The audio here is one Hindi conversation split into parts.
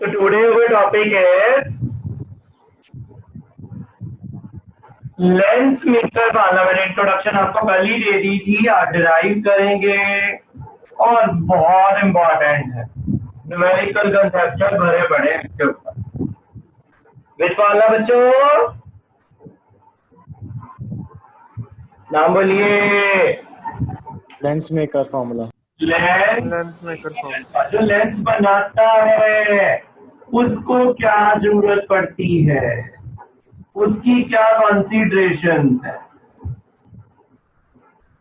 So today our topic is lens meter वाला। मैंने इंट्रोडक्शन आपको कल ही दे दी थी, आज डिराइव करेंगे और बहुत इंपॉर्टेंट है। न्यूमेरिकल कंसेप्शन भरे पड़े इसके ऊपर। विच वाला बच्चों, नाम बोलिए। Lens maker formula. Lens maker formula. जो लेंस बनाता है उसको क्या जरूरत पड़ती है, उसकी क्या कंसीडरेशन है।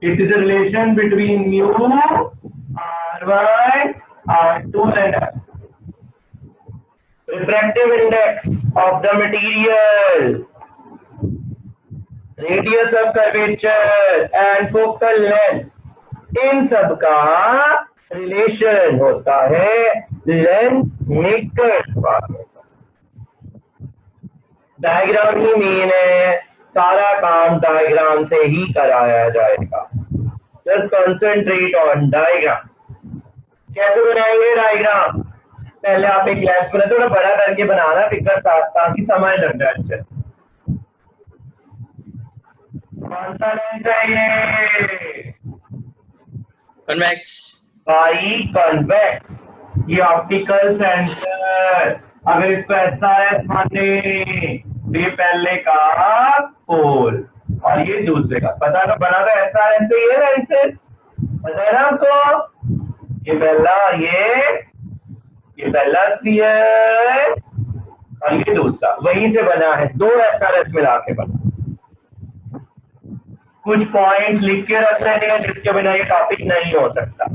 It is a relation between mu R1 R2 and refractive index of the material, radius of curvature and focal length, इन सब का रिलेशन होता है लेंस मेकर वाले। डायग्राम ही मेन है, सारा काम डायग्राम से ही कराया जाएगा। Just concentrate on diagram. कैसे बनाएंगे डायग्राम? पहले आप एक लेंस बना, थोड़ा बड़ा करके बनाना फिगर ताकि समझ लग जाए। कौन सा लेंस है ये? कन्वेक्स। भाई कन्वेक्स, ये ऑप्टिकल सेंटर। अगर इसको SRS माने, ये पहले का पोल और ये दूसरे का। पता ना, बना था SRS से, ये लेंस से पता है ना आपको। ये पहला, ये पहला स्फीयर और ये दूसरा वहीं से बना है, दो SRS मिला के बना। कुछ पॉइंट लिख के रख लेने हैं जिसके बिना ये टॉपिक नहीं हो सकता।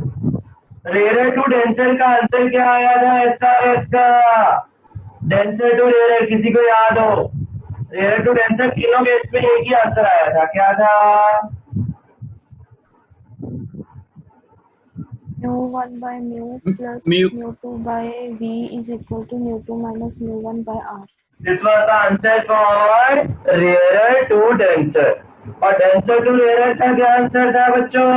रेयर टू डेंसर का आंसर क्या आया था SRS का? डेंसर टू रेयर किसी को याद हो? रेयर टू डेंसर तीनों के इसमें एक ही आंसर आया था, क्या था? mu1 by mu plus mu2 by v is equal to mu2 minus mu1 by r. This was the answer for rarer to denser। और denser to rarer का क्या आंसर था बच्चों?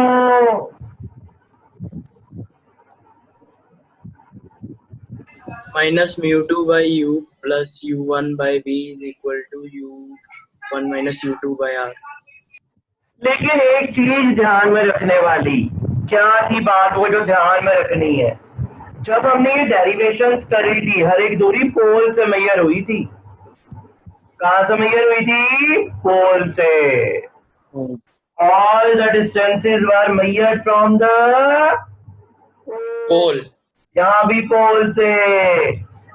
Minus mu2 by u plus u1 by v is equal to u1 minus u2 by r। लेकिन एक चीज ध्यान में रखने वाली, क्या थी बात वो जो ध्यान में रखनी है? जब हमने ये डेरिवेशंस करी थी, हर एक दूरी पोल से मेजर हुई थी। कहां से मेजर हुई थी? पोल से। All the distances were measured from the pole. यहाँ भी पोल से।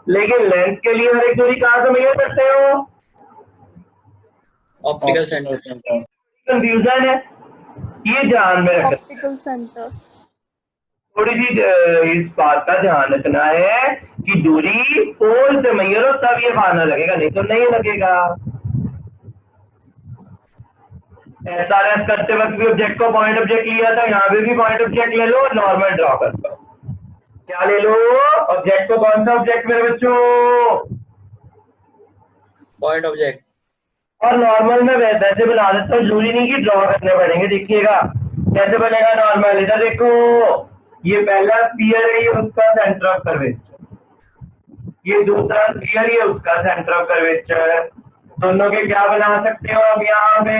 लेकिन लेंस के लिए हर एक दूरी कहां से मेजर करते हो? Optical centre. कंफ्यूजन है, ये ध्यान में रखना। Optical center। थोड़ी सी इस बात का ध्यान रखना है कि दूरी पोल से मेजर हो तब ये फाना लगेगा, नहीं तो नहीं लगेगा। SRS करते वक्त भी ऑब्जेक्ट को पॉइंट ऑब्जेक्ट लिया था, यहाँ पे भी पॉइंट ऑब्जेक्ट ले लो और नॉर्मल ड्रॉ कर लो। क्या ले लो? ऑब्जेक्ट को, कौन सा ऑब्जेक्ट मेरे बच्चों? Point object. और नॉर्मल में वैसे बना देता हूँ, जरूरी नहीं कि ड्रॉ करने पड़ेंगे। देखिएगा कैसे बनेगा नॉर्मल। इधर देखो, ये पहला स्फीयर है, ये उसका सेंटर ऑफ कर्वेचर। ये दूसरा स्फीयर, ये उसका सेंटर ऑफ कर्वेचर। दोनों के क्या बना सकते हो अब यहाँ पे?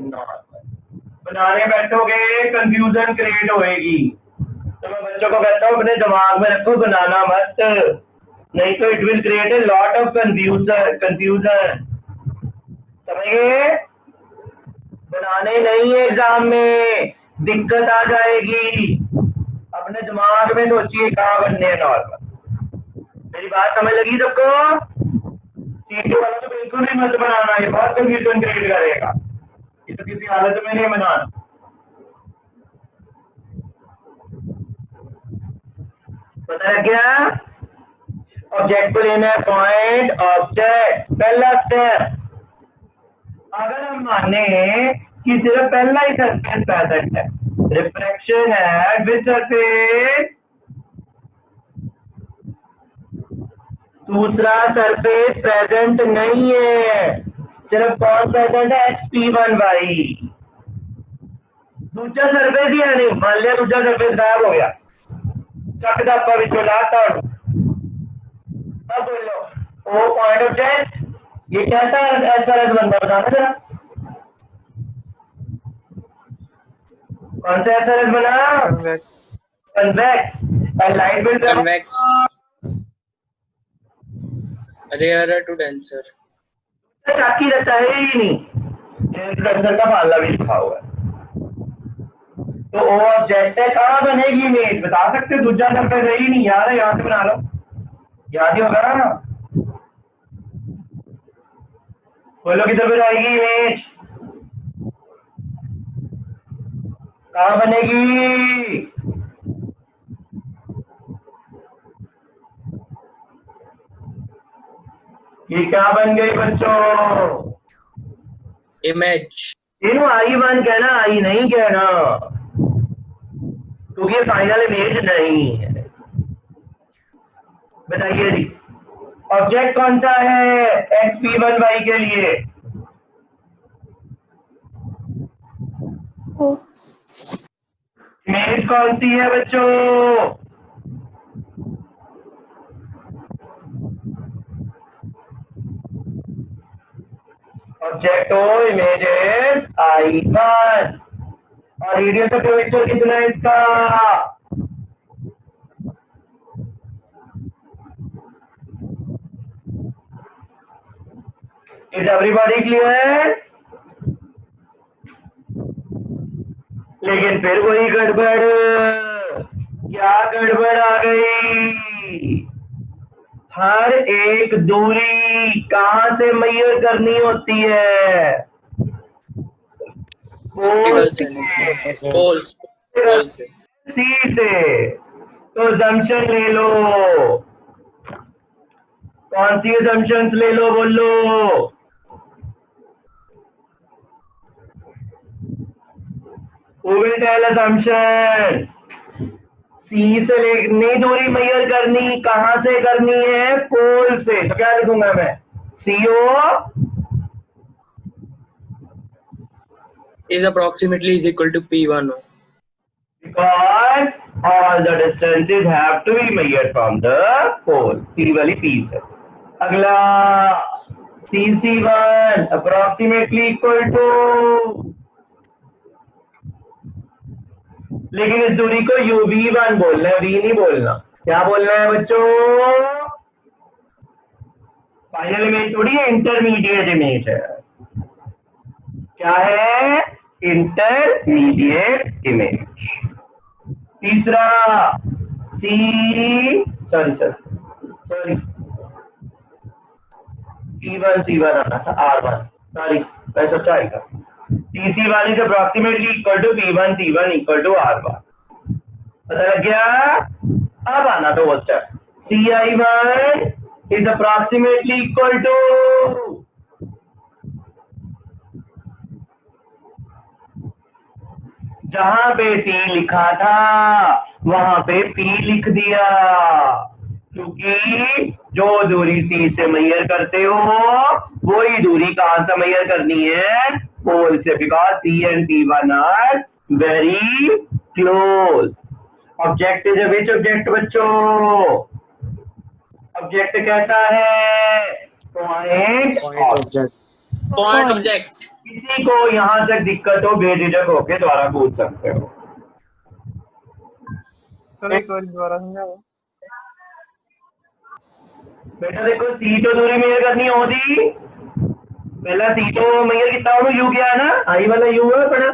नॉर्मल। बनाने बैठोगे कंफ्यूजन क्रिएट होएगी। तो मैं बच्चों को कहता हूँ अपने दिमाग में रखो, बनाना मत, नहीं तो it will create a lot of confusion. समझ गए? बनाने नहीं है, एग्जाम में दिक्कत आ जाएगी। अपने दिमाग में सोचिए कहाँ बनने हैं नॉर्मल। मेरी बात समझ लगी सबको? सीटी वाला तो बिल्कुल भी मत बनाना, ये बहुत कंफ्यूजन क्रिएट करेगा। ये तो किसी हालत में नहीं बनाना। पता है क्या? ऑब्जेक्ट को लेना है पॉइंट ऑब्जेक्ट, पहला स्टेप। अगर हम माने कि सिर्फ पहला ही सरफेस प्रेजेंट है, रिफ्रैक्शन है विद सरफेस, दूसरा सरफेस प्रेजेंट नहीं है, सिर्फ कौन प्रेजेंट है? HP1y। दूसरा सरफेस ही है नहीं। मान लिया दूसरा सरफेस गायब हो गया, चक दप्पा विचों लाता अब बोलो ओ पॉइंट ऑब्जेक्ट ये कैसा एसआरएस बनता बताना जरा, कौन सा एसआरएस बना? कन्वेक्स और light build convex, rarer to denser. चाकी रहता है ही नहीं, कंसर का पाला भी लिखा हुआ है। तो वो ऑब्जेक्ट है, कहाँ बनेगी इमेज बता सकते हो? दूसरा नंबर है ही नहीं, याद है, यहाँ से बना लो, याद ही होगा ना। बोलो किधर पे जाएगी इमेज, कहाँ बनेगी? ये क्या बन गई बच्चों? Image. इन्हों I1 कहना, आई नहीं कहना, क्योंकि ये फाइनल इमेज नहीं है। बताइए जी, ऑब्जेक्ट कौन सा है xp1y के लिए? इमेज कौन सी है बच्चों? ऑब्जेक्ट हो इमेज इज I1 और रेडियस ऑफ कर्वेचर कितना है इसका? Is everybody clear? लेकिन फिर वही गड़बड़, क्या गड़बड़ आ गई? हर एक दूरी कहां से मेजर करनी होती है? Poles. सी से। तो जंक्शन ले लो, कौन सी जंक्शन ले लो बोलो? Who will tell assumption? सी से लेनी दूरी मेजर करनी, कहां से करनी है? पोल से। तो क्या लिखूंगा मैं? CO is approximately is equal to P1. because all the distances have to be measured from the pole. सी वाली P से। अगला CC1 approximately equal to, लेकिन इस दूरी को UV1 बोलना है, V नहीं बोलना। क्या बोलना है बच्चों? फाइनल इमेज थोड़ी है, इंटरमीडिएट इमेज है। क्या है? Intermediate image. तीसरा सॉरी C1 आना था, R1 सॉरी, मैं सोचा आएगा। CC1 is approximately equal to P1, C1 equal to R1। पता लग गया? अब आना तो वो step, CI1 is approximately equal to, जहां पे C लिखा था वहां पे P लिख दिया, क्योंकि जो दूरी C से मेजर करते हो वही दूरी कहां से मेजर करनी है? पोल से, because C and P1 are very close. Object is which object बच्चों? ऑब्जेक्ट कैसा है? Point object. Point object. किसी को यहां तक दिक्कत हो बेझिझक होके द्वारा पूछ सकते हो। सर एक बार दोबारा समझाओ। बेटा देखो, सी तो दूरी मेजर करनी होती, पहला सी तो मेजर कितना हो, यू क्या है ना, आई वाला यू है पड़ा,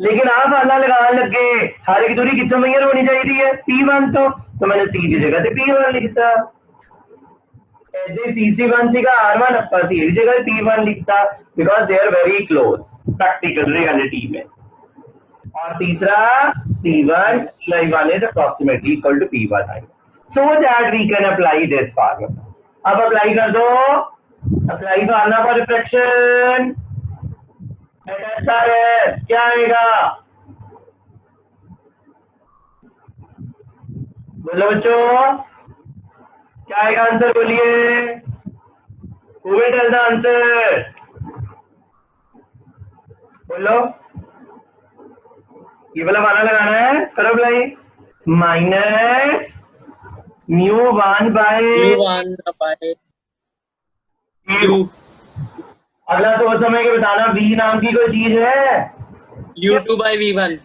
लेकिन आप आला लगाने लग गए, हर एक दूरी कितना मेजर होनी चाहिए? P1 तो मैंने सी की जगह से P1 लिखता, ऐसे CC1 का R1 अपना सी की जगह P1 लिखता, because they are very close practical reality में। और तीसरा C1 C1 is approximately equal to P1 I, so that we can apply this formula। अब अप्लाई कर दो, अप्लाई फार्मूला फॉर रिफ्लेक्शन क्या आएगा? बोलो बच्चों, क्या आएगा आंसर? बोलिए, who will tell the answer? बोलो, ये वाला माना लगाना है, करो apply. Minus mu1 by mu1 by u अगला तो समय के बताना v नाम की कोई चीज है u2 by v1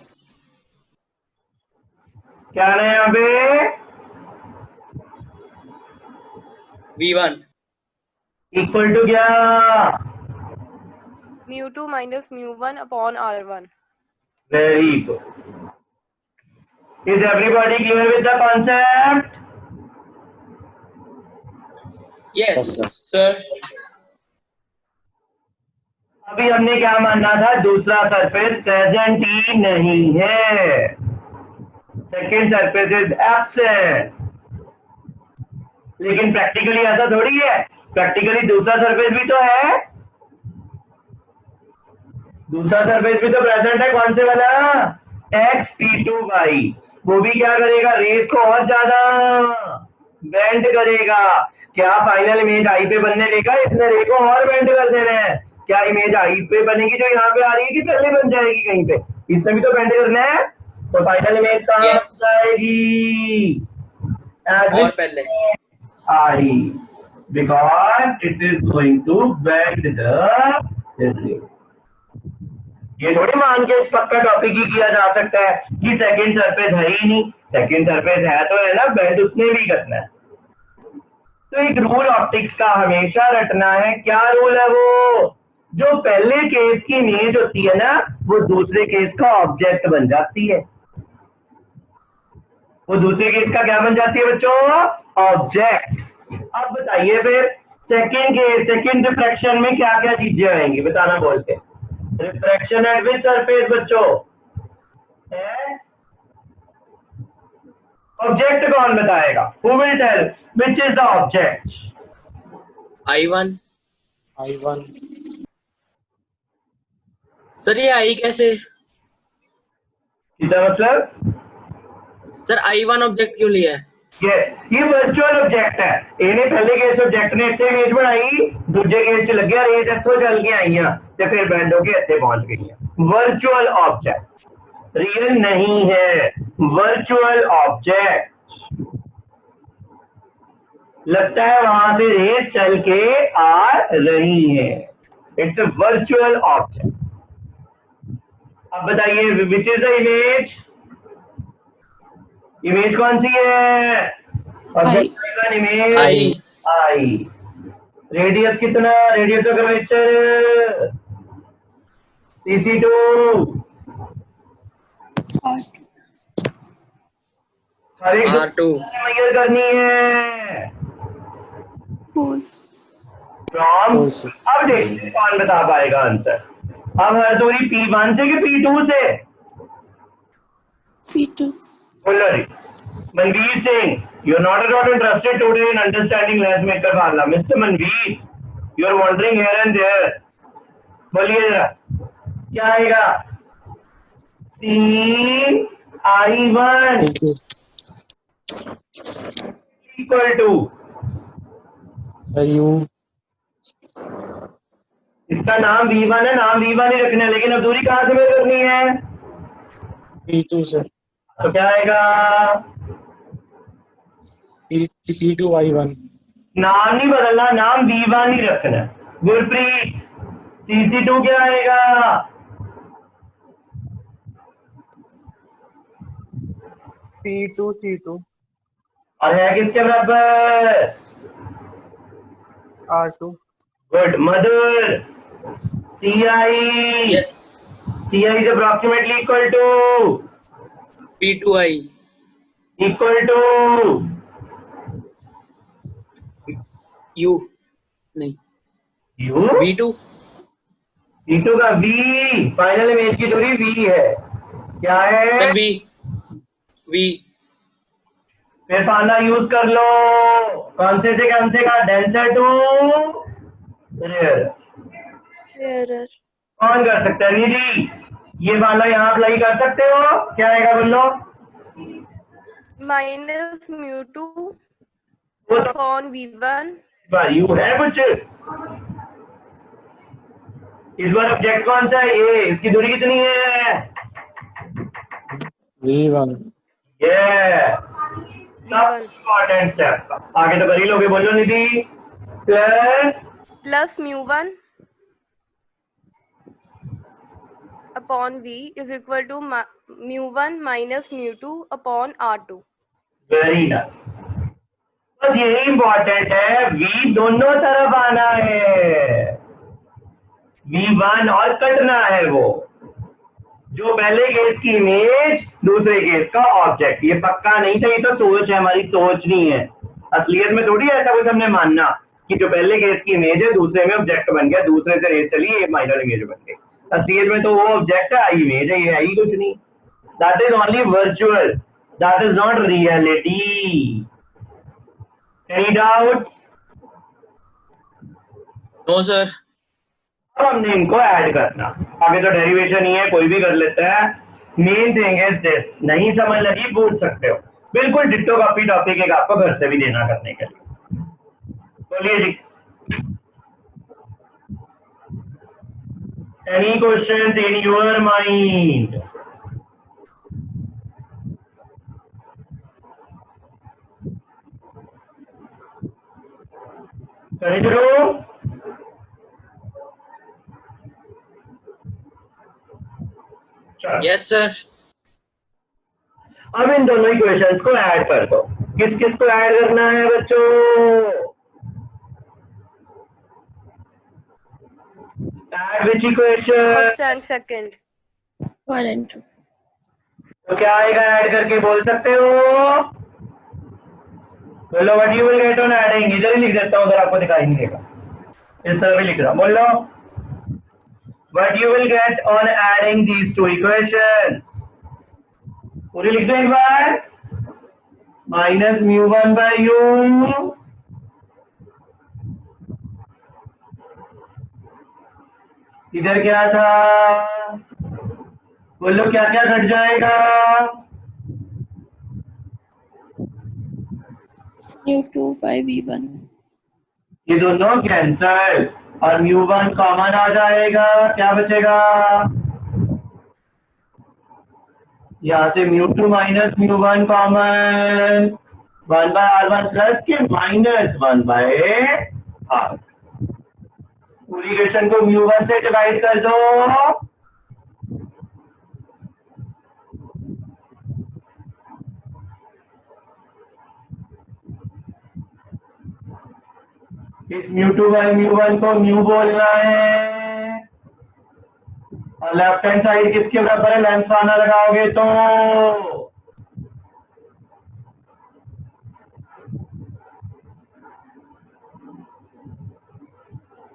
क्या है यहाँ पे v1 इक्वल टू क्या mu2 minus mu1 upon r1. Very good is everybody clear with the concept yes sir अभी हमने क्या मानना था दूसरा सरफेस प्रेजेंट ही नहीं है सेकेंड सरफेस इज एब्सेंट लेकिन प्रैक्टिकली ऐसा थोड़ी है प्रैक्टिकली दूसरा सरफेस भी तो है दूसरा सरफेस भी तो प्रेजेंट है कौन से वाला x p2y वो भी क्या करेगा रेस को और ज्यादा बेंड करेगा क्या फाइनल इमेज आई पे बनने देगा इसने रे को और बेंड कर देना है क्या इमेज आई पे बनेगी जो यहाँ पे आ रही है कि पहले बन जाएगी कहीं पे इसमें भी तो बेंड करना है तो फाइनल इमेज कहाँ Yes. जाएगी और पहले आई because it is going to bend the ray. ये थोड़ी मान के इस पक्का टॉपिक ही किया जा सकता है कि सेकंड सरफेस है ही नहीं सेकंड सरफेस है तो है ना बेंड उसने भी करना है तो एक रूल ऑप्टिक्स का हमेशा रटना है क्या रूल है वो जो पहले केस की इमेज होती है ना वो दूसरे केस का ऑब्जेक्ट बन जाती है वो दूसरे केस का क्या बन जाती है बच्चों ऑब्जेक्ट अब बताइए फिर सेकंड केस सेकंड रिफ्रैक्शन में क्या क्या चीजें आएंगी बताना बोलते रिफ्रैक्शन एट विच सरफेस बच्चों ऑब्जेक्ट कौन बताएगा who will tell which is the object i1 I1 sir ये i कैसे इसका मतलब सर i1 ऑब्जेक्ट क्यों लिया है ये वर्चुअल ऑब्जेक्ट है ਇਹਨੇ ਪਹਿਲੇ ਕੇਸ ऑब्जेक्ट ने ਇੱਥੇ ਇਮੇਜ ਬਣਾਈ ਦੂਜੇ ਕੇਸ ਚ ਲੱਗਿਆ ਰੇਸ ਇੱਥੋਂ ਚੱਲ ਕੇ ਆਈਆਂ ਤੇ ਫਿਰ ਬੈਂਡ ਹੋ ਕੇ ਇੱਥੇ ਪਹੁੰਚ ਗਈਆਂ वर्चुअल ऑब्जेक्ट रियल नहीं है वर्चुअल ऑब्जेक्ट लगता है वहां से रेस चल के आ रही है इट्स अ वर्चुअल ऑब्जेक्ट अब बताइए विच इज द इमेज इमेज कौन सी है ऑब्जेक्ट का इमेज आई रेडियस कितना रेडियस ऑफ कर्वेचर CC2 हर एक R2 मेजर करनी है फ्रॉम अब देखिए कौन बता पाएगा आंसर अब हर दूरी P1 से कि P2 से P2. बोलो जी Manveer Singh you are not at all interested today in understanding lens maker formula Mr. Manveer you are wandering here and there बोलिए जरा क्या आएगा I1 इक्वल टू U इसका नाम V1 है नाम V1 ही रखना है लेकिन अब दूरी कहाँ से मेजर करनी है P2 से तो क्या आएगा P2 I1 नाम नहीं बदलना नाम V1 ही रखना है गुरप्रीत CC2 क्या आएगा P2 C2 और है किसके बराबर R2 good Madhur CI yes CI is approximately equal to P2i u नहीं U v2 V2 का V फाइनल इमेज की दूरी V है क्या है सर v फिर फार्मूला यूज कर लो कौन से का डेंसर टू रेयर Error. कौन कर सकता है निधि ये फार्मूला यहाँ अप्लाई कर सकते हो क्या आएगा बोलो minus mu2 वो तो upon v1 यू है कुछ इस बार ऑब्जेक्ट कौन सा है ये इसकी दूरी कितनी है V1 ये V1 इम्पोर्टेंट स्टेप आगे तो कर ही लोगे, बोलो Nidhi. Plus plus mu1 upon V is equal to mu1 minus mu2 upon R2. Very nice. बस यही इंपॉर्टेंट है, V दोनों तरफ आना है, V1 और कटना है वो, जो पहले केस की इमेज दूसरे केस का ऑब्जेक्ट। ये पक्का नहीं था, ये तो सोच है, हमारी सोच नहीं है। असलियत में थोड़ी ऐसा कुछ हमने मानना कि जो पहले केस की इमेज है दूसरे में ऑब्जेक्ट बन गया, दूसरे से रेस चली, ये माइनर इमेज बन गई। असलियत में तो वो ऑब्जेक्ट है, आई इमेज है, ये है ही कुछ नहीं। That is only virtual, that is not reality. Any doubts? No sir. अब हमने इनको ऐड करना, आगे तो डेरिवेशन ही है, कोई भी कर लेता है। मेन थिंग इज दिस, नहीं समझ लगी पूछ सकते हो, बिल्कुल डिट्टो कॉपी टॉपिक एक आपको घर से भी देना करने के लिए। बोलिए जी, any question in your mind? करें शुरू? Yes sir. अब इन दोनों इक्वेशंस को ऐड कर दो। किस किस को ऐड करना है बच्चों? Add which equation? First and second. 1 and 2. तो क्या आएगा ऐड करके, बोल सकते हो? बोलो what you will get on adding. इधर ही लिख देता हूँ, उधर आपको दिखाई नहीं देगा, इस तरह भी लिख रहा हूँ। बोलो what you will get on adding these two equations. पूरी लिख दो एक बार। माइनस μ1 बाय u, इधर क्या था? बोलो क्या क्या घट जाएगा? mu2 by v1. ये दोनों कैंसल और μ1 कॉमन आ जाएगा, क्या बचेगा? यहाँ से μ2 minus μ1 common, 1 by r1 plus के माइनस 1 बाय r। पूरी इक्वेशन को μ1 से डिवाइड कर दो। इस μ2 बाय μ1 को म्यू बोलना है, और लेफ्ट हैंड साइड किसके बराबर है? लेंस आना लगाओगे तो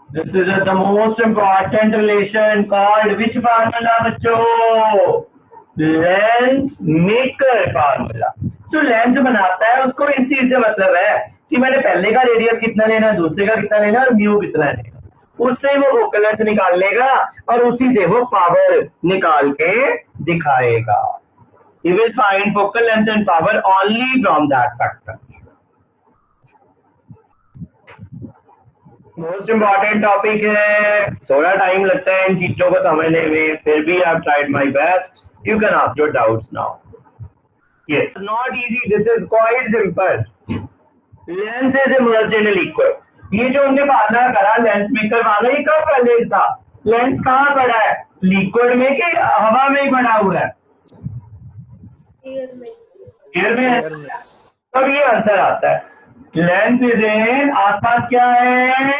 this is the most important relation called which formula बच्चों? Lens maker formula. जो लेंस बनाता है उसको इस चीज से मतलब है कि मैंने पहले का रेडियस कितना लेना, दूसरे का कितना लेना और म्यू कितना लेना, उससे वो फोकल लेंथ निकाल लेगा और उसी से वो पावर निकाल के दिखाएगा। He will find focal length and power only from that factor. Most important topic है, थोड़ा टाइम लगता है इन चीजों को समझने में, फिर भी I tried my best. You can ask your doubts now. Yes, not easy, this is quite simple. Lens is emerged in liquid. ये जो हमने फार्मूला करा लेंस मेकर वाला, ये कब का लेंस था? लेंस कहाँ पड़ा है? लिक्विड में कि हवा में ही पड़ा हुआ है? एयर में। तब ये आंसर आता है। लेंस इज इन, आसपास क्या है?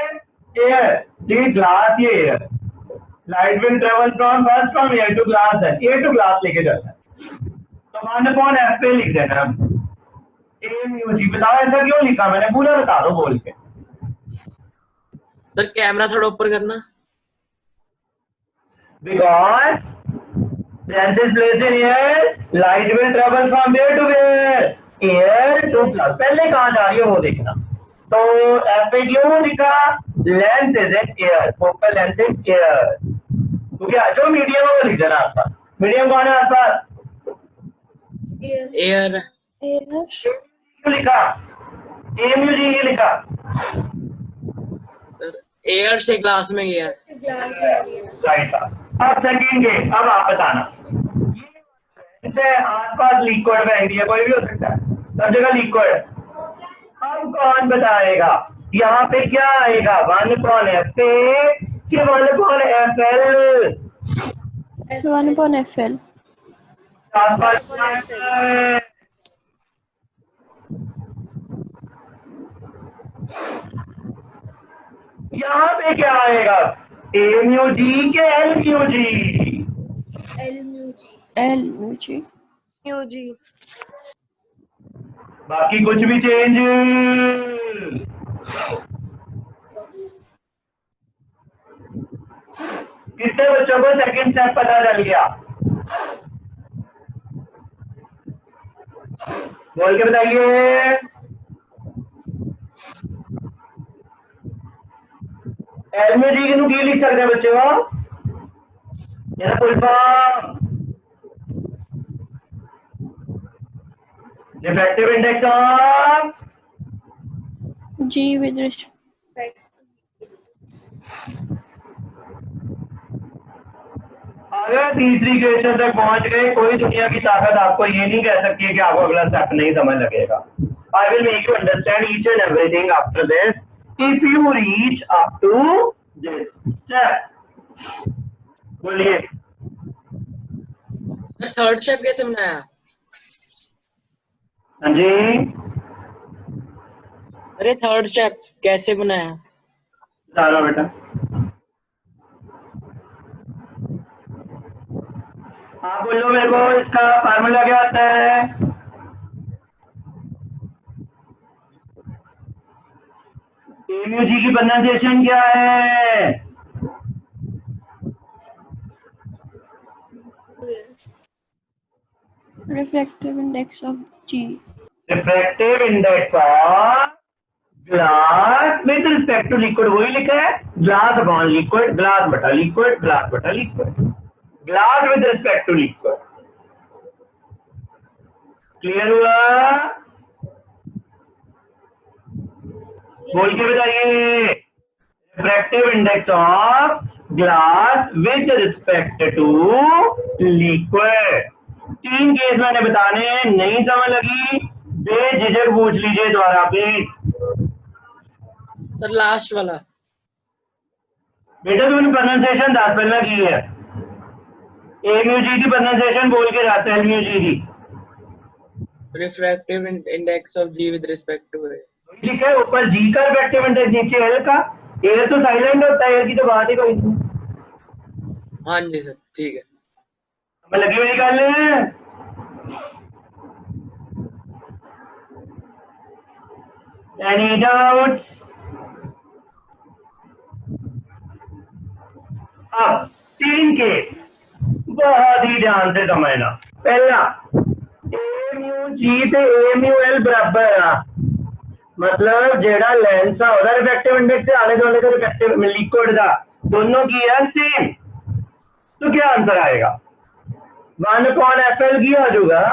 एयर। ठीक, ग्लास ये air. Light will travel from first from air to glass है, एयर टू ग्लास लेके जाता है। तो 1/f पे लिख देना। जी बताओ ऐसा क्यों लिखा मैंने, पूरा बता दो बोल के। सर कैमरा थोड़ा ऊपर करना। Because lens is placed in air, light will travel from where to where? Air to plus। पहले कहाँ जा रही है वो देखना। तो F पे क्यों लिखा? Lens is in air, focal length is air। तो क्या जो मीडियम है वो लिख देना आसपास। मीडियम कौन है आसपास? एयर। क्यों लिखा? AMU जी ये लिखा। एयर से ग्लास में गया। राइट। अब सेकंड गेम, अब आप बताना। ये आसपास लिक्विड बह रही है, कोई भी हो सकता है। सब जगह लिक्विड। अब कौन बताएगा यहाँ पे क्या आएगा, 1/FA कि 1/FL? 1/FL. यहाँ पे क्या आएगा, A म्यू जी के L mu G? L mu G. Mu G. बाकी कुछ भी चेंज? कितने बच्चों को सेकंड स्टेप पता चल गया? बोल के बताइए। एल में जी की लिख सकते हैं बच्चों, मेरा full form refractive index of G with respect. अगर तीसरी क्वेश्चन तक पहुंच गए, कोई दुनिया की ताकत आपको ये नहीं कह सकती है कि आपको अगला स्टेप नहीं समझ लगेगा। I will make you understand each and everything after this if you reach up to this step. बोलिए। थर्ड स्टेप कैसे बनाया? हाँ जी, अरे थर्ड स्टेप कैसे बनाया? बता रहा हूं बेटा। आप बोलो मेरे को, इसका फार्मूला क्या आता है? ए म्यू जी की प्रोनाउंसिएशन क्या है? Refractive index of G. Refractive index of glass with respect to liquid, वही लिखा है, ग्लास अपॉन लिक्विड, ग्लास बटा लिक्विड, ग्लास बटा liquid, glass with respect to liquid. Clear हुआ? बोल के बताइए। Refractive index of glass with respect to liquid. 3 case मैंने बताने हैं, नहीं समझ लगी बेझिझक पूछ लीजिए दोबारा प्लीज। सर लास्ट वाला। बेटा तुमने प्रोनाउंसिएशन 10 पहले की है। ए म्यू जी की प्रोनाउंसिएशन बोल के जाते हैं, म्यू जी की refractive index of G with respect to A. ठीक है, ऊपर जी का रिफ्रैक्टिव इंडेक्स, नीचे एल का। एल तो साइलेंट होता है, एल की तो बात ही कोई नहीं। हाँ जी सर, ठीक है। हमें लगी हुई निकालने। Any doubts? अब 3 केस बहुत ही ध्यान से समझना। पहला, ए म्यू जी ते ए म्यू एल बराबर है, मतलब जेड़ा लेंस होता रिफ्रैक्टिव इंडेक्स से आले दुआले का रिफ्रैक्टिव लिक्विड का दोनों की है सेम, तो क्या आंसर आएगा? 1/FL की आ जाऊगा,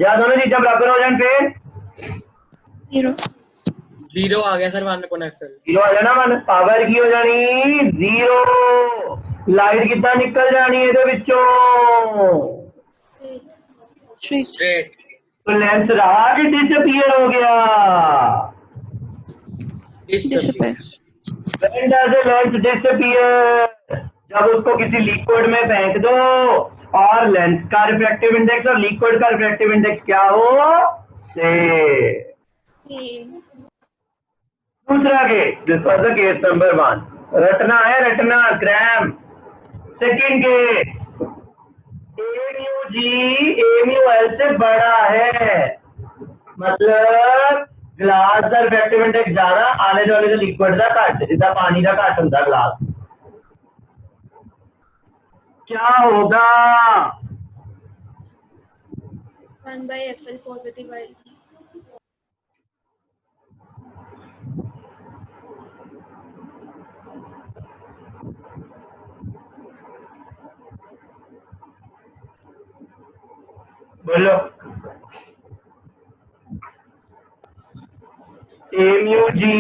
या दोनों चीजें बराबर हो जाए फिर 0. 0 आ गया सर 1/FL। 0 आ जाना, मन पावर की हो जानी 0। लाइट कितना निकल जानी है ਇਹਦੇ ਵਿੱਚੋਂ? स्ट्रेट। तो लेंस रहा कि डिसअपीयर हो गया? Disappear. When does a lens disappear? जब उसको किसी लिक्विड में फेंक दो और लेंस का रिफ्रैक्टिव इंडेक्स और लिक्विड का रिफ्रैक्टिव इंडेक्स क्या हो? सेम। दूसरा case, this was the case number 1। रटना है, रटना ग्राम। सेकंड केस, ए म्यू जी ए म्यू एल से बड़ा है, मतलब ग्लास का रिफ्रैक्टिव इंडेक्स ज्यादा, आले दुआले का लिक्विड का घट, जिदा पानी का घट होता ग्लास। क्या होगा? 1/FL पॉजिटिव आएगी। बोलो। A mu G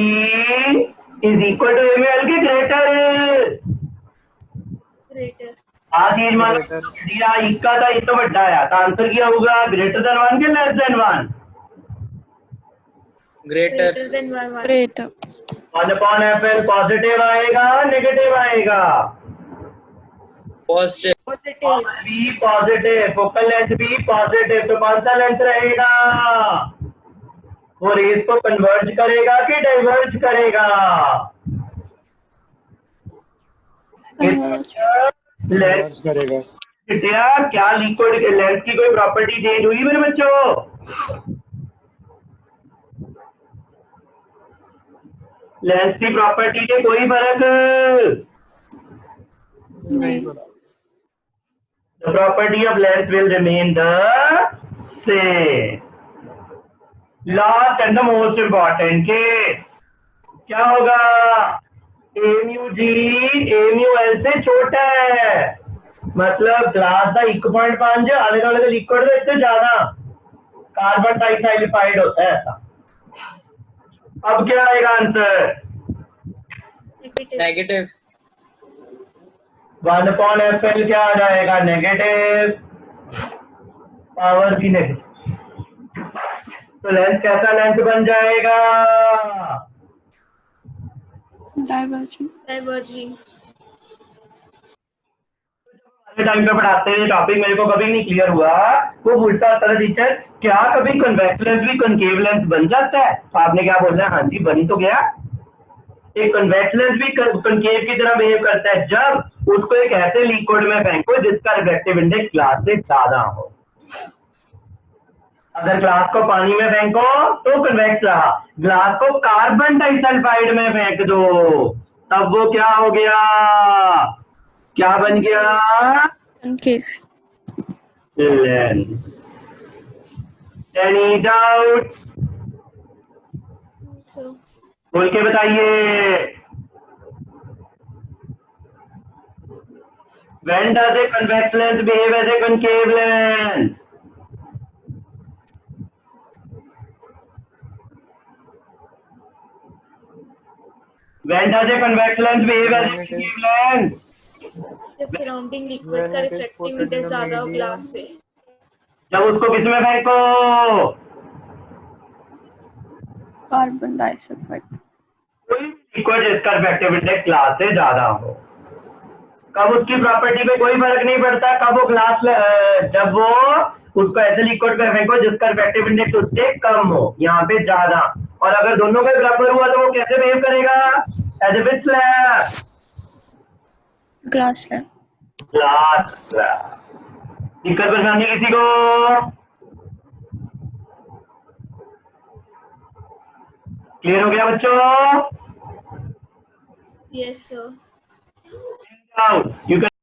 is equal to A mu L के ग्रेटर। आ चीज मान दिया, इक्का था, ये तो बड़ा है, तो आंसर क्या होगा? ग्रेटर देन 1 के less than 1? greater, greater, 1/fl positive आएगा नेगेटिव आएगा? positive, be positive, focal length भी पॉजिटिव, तो कौन सा लेंथ रहेगा? वो रेस को कन्वर्ज करेगा कि डाइवर्ज करेगा? converge, लेंथ कन्वर्ज करेगा। क्या लिक्विड के लेंथ की कोई प्रॉपर्टी चेंज हुई मेरे बच्चों? लेंथ की प्रॉपर्टी में कोई फर्क? नहीं, The property of length will remain the same. Last and the most important case क्या होगा? A mu G A mu L से छोटा है, मतलब ग्लास का 1.5 अलग अलग लिक्विड इससे ज्यादा कार्बन डाइसल्फाइड होता है ऐसा। अब क्या आएगा आंसर? negative, 1/fl क्या आ जाएगा? नेगेटिव, पावर भी नेगेटिव। तो लेंथ कैसा लेंथ बन जाएगा? diverging, टाइम पे पढ़ाते हैं टॉपिक मेरे को कभी नहीं क्लियर हुआ, वो पूछता होता था टीचर क्या कभी कन्वेक्स लेंस भी कनकेव लेंस बन जाता है? तो आपने क्या बोलना है? हाँ जी बन तो गया। एक कन्वेक्स लेंस भी कनकेव की तरह बिहेव करता है जब उसको एक ऐसे लिक्विड में फेंको जिसका रिफ्रैक्टिव इंडेक्स ग्लास से ज्यादा हो। अगर ग्लास को पानी में फेंको तो कन्वेक्स रहा, ग्लास को कार्बन डाइसल्फाइड में फेंक दो तब वो क्या हो गया? क्या बन गया? concave, lens. Any doubt? बोल के बताइए। When does a convex lens behave as a concave lens? When does a convex lens behave as a concave lens? जब सराउंडिंग लिक्विड का रिफ्रैक्टिव इंडेक्स ज्यादा हो ग्लास से, जब उसको किस में फेंको? carbon disulfide, कोई लिक्विड जिसका रिफ्रैक्टिव इंडेक्स ग्लास से ज्यादा हो। कब उसकी प्रॉपर्टी पे कोई फर्क नहीं पड़ता, कब वो ग्लास जब वो उसको ऐसे लिक्विड पे फेंको जिसका रिफ्रैक्टिव इंडेक्स उससे कम हो, यहाँ पे ज्यादा। और अगर दोनों का बराबर हुआ तो वो कैसे बिहेव करेगा? As a which slab? glass slab, glass slab. दिक्कत परेशानी किसी को? क्लियर हो गया बच्चों? Yes sir. You can